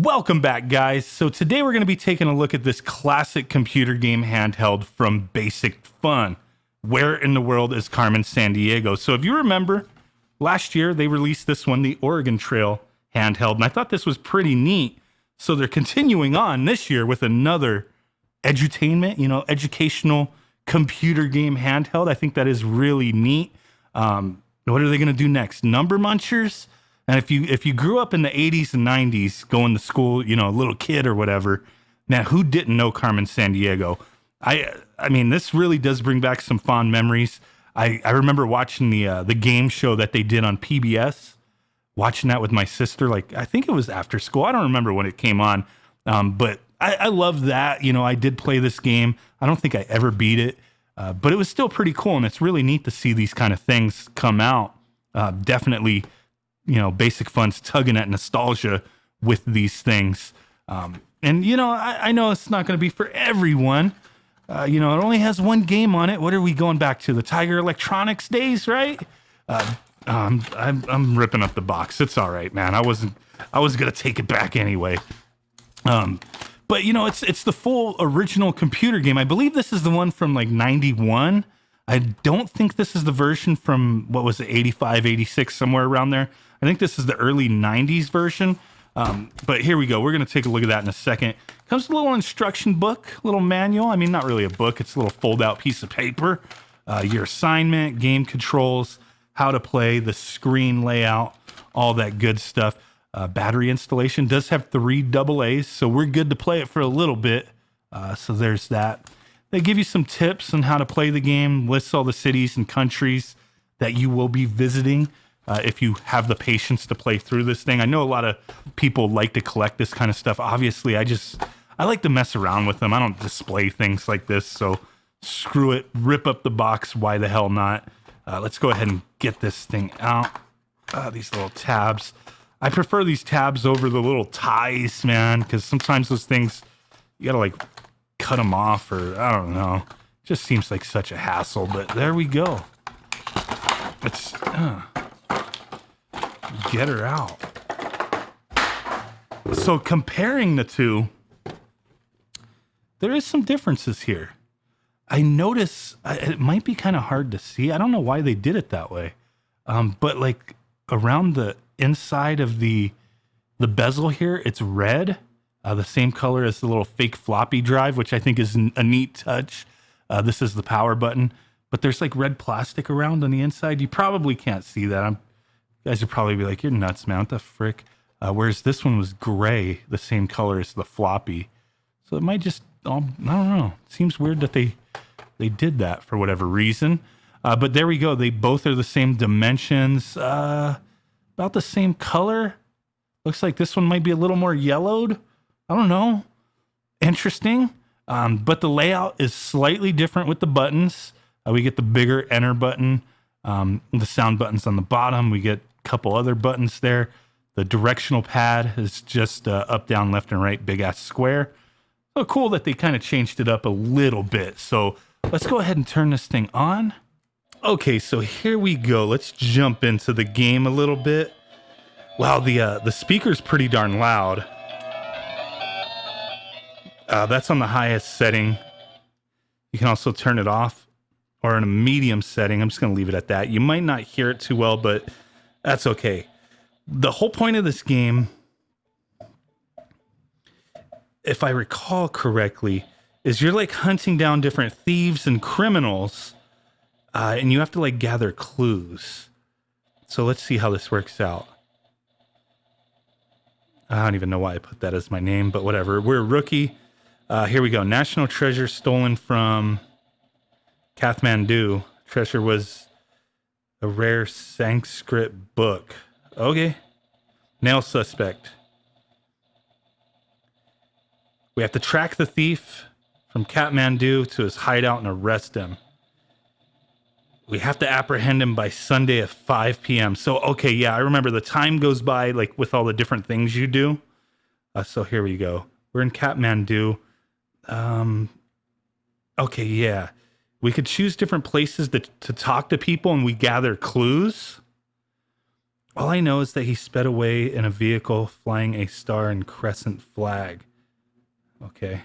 Welcome back, guys. So today we're going to be taking a look at this classic computer game handheld from Basic Fun. Where in the world is Carmen Sandiego? So if you remember, last year they released this one, the Oregon Trail handheld, and I thought this was pretty neat. So they're continuing on this year with another edutainment, educational computer game handheld. I think that is really neat. What are they going to do next? Number munchers? And if you grew up in the 80s and 90s going to school, a little kid or whatever, man, who didn't know Carmen Sandiego? I mean, this really does bring back some fond memories. I remember watching the game show that they did on PBS, watching that with my sister. Like, I think it was after school. I don't remember when it came on, but I love that. I did play this game. I don't think I ever beat it, but it was still pretty cool, and it's really neat to see these kind of things come out. Definitely, Basic Fun's tugging at nostalgia with these things. And, I know it's not going to be for everyone. It only has one game on it. What are we going back to? The Tiger Electronics days, right? I'm ripping up the box. It's all right, man. I was going to take it back anyway. But it's the full original computer game. I believe this is the one from like 91. I don't think this is the version from, what was it, 85, 86, somewhere around there. I think this is the early 90s version. But here we go. We're going to take a look at that in a second. Comes with a little instruction book, little manual. I mean, not really a book. It's a little fold-out piece of paper. Your assignment, game controls, how to play, the screen layout, all that good stuff. Battery installation does have 3 AA's, so we're good to play it for a little bit. So there's that. They give you some tips on how to play the game, lists all the cities and countries that you will be visiting if you have the patience to play through this thing. I know a lot of people like to collect this kind of stuff. Obviously, I like to mess around with them. I don't display things like this, so screw it. Rip up the box. Why the hell not? Let's go ahead and get this thing out. These little tabs. I prefer these tabs over the little ties, man, because sometimes those things, you gotta cut them off, or I don't know. It just seems like such a hassle, but there we go. Let's get her out. So comparing the two, there is some differences here. I notice it might be kind of hard to see. I don't know why they did it that way. But around the inside of the bezel here, it's red. The same color as the little fake floppy drive, which I think is a neat touch. This is the power button, but there's red plastic around on the inside. You probably can't see that. You guys would probably be like, "You're nuts, man. What the frick?" Whereas this one was gray, the same color as the floppy. So it might just, I don't know. It seems weird that they did that for whatever reason. But there we go. They both are the same dimensions, about the same color. Looks like this one might be a little more yellowed. I don't know. Interesting. But the layout is slightly different with the buttons. We get the bigger enter button. The sound button's on the bottom. We get a couple other buttons there. The directional pad is just up, down, left, and right, big ass square. So cool that they kind of changed it up a little bit. So let's go ahead and turn this thing on. Okay, so here we go. Let's jump into the game a little bit. Wow, the speaker's pretty darn loud. That's on the highest setting. You can also turn it off or in a medium setting. I'm just going to leave it at that. You might not hear it too well, but that's okay. The whole point of this game, if I recall correctly, is you're hunting down different thieves and criminals, and you have to gather clues. So let's see how this works out. I don't even know why I put that as my name, but whatever. We're a rookie. Here we go. National treasure stolen from Kathmandu. Treasure was a rare Sanskrit book. Okay. Nail suspect. We have to track the thief from Kathmandu to his hideout and arrest him. We have to apprehend him by Sunday at 5 p.m. So, okay, yeah, I remember the time goes by with all the different things you do. So here we go. We're in Kathmandu. Okay, yeah. We could choose different places to talk to people, and we gather clues. All I know is that he sped away in a vehicle flying a star and crescent flag. Okay.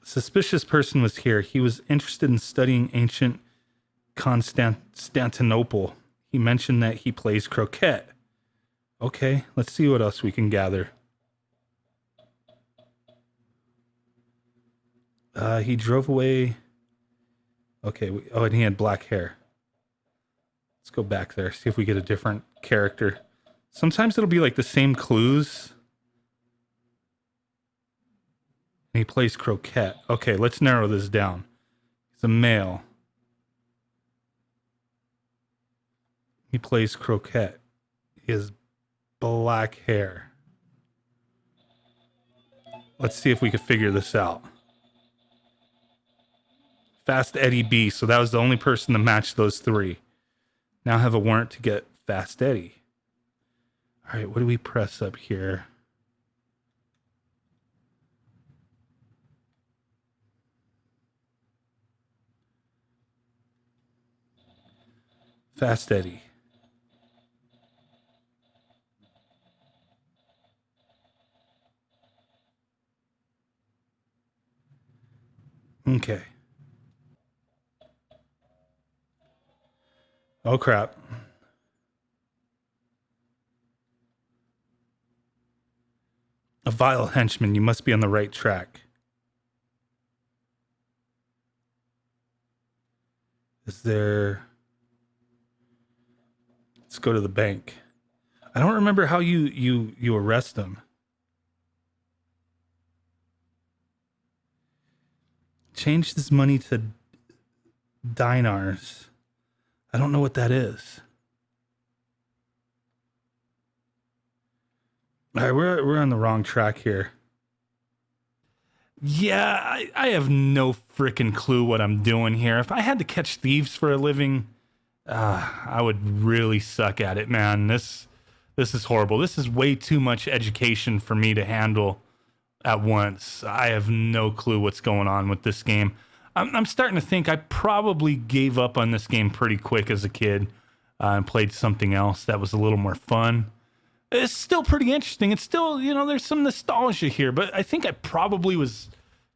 Suspicious person was here. He was interested in studying ancient Constantinople. He mentioned that he plays croquet. Okay, let's see what else we can gather. He drove away. Okay, and he had black hair. Let's go back there, see if we get a different character. Sometimes it'll be like the same clues. And he plays croquet. Okay, let's narrow this down. He's a male. He plays croquet. He has black hair. Let's see if we can figure this out. Fast Eddie B. So that was the only person to match those three. Now I have a warrant to get Fast Eddie. All right, what do we press up here? Fast Eddie. Okay. Oh, crap. A vile henchman. You must be on the right track. Is there... Let's go to the bank. I don't remember how you arrest them. Change this money to dinars. I don't know what that is. All right, we're on the wrong track here. Yeah, I have no freaking clue what I'm doing here. If I had to catch thieves for a living, I would really suck at it, man. This is horrible. This is way too much education for me to handle at once. I have no clue what's going on with this game. I'm starting to think I probably gave up on this game pretty quick as a kid and played something else that was a little more fun. It's still pretty interesting. It's still, there's some nostalgia here, but I think I probably was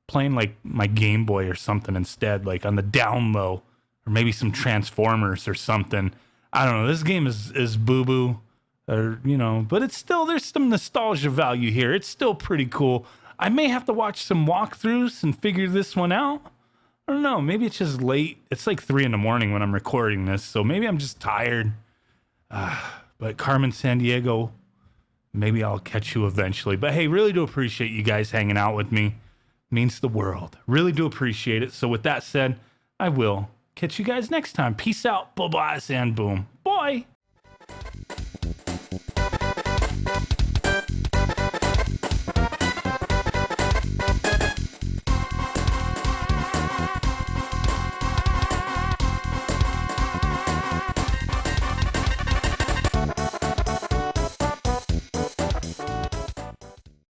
playing like my Game Boy or something instead, like on the down low, or maybe some Transformers or something. I don't know. This game is boo-boo, but it's still, there's some nostalgia value here. It's still pretty cool. I may have to watch some walkthroughs and figure this one out. I don't know. Maybe it's just late. It's like 3 a.m. when I'm recording this, so maybe I'm just tired. But Carmen Sandiego, maybe I'll catch you eventually. But hey, really do appreciate you guys hanging out with me. Means the world. Really do appreciate it. So with that said, I will catch you guys next time. Peace out. Bye-bye, and boom. Bye.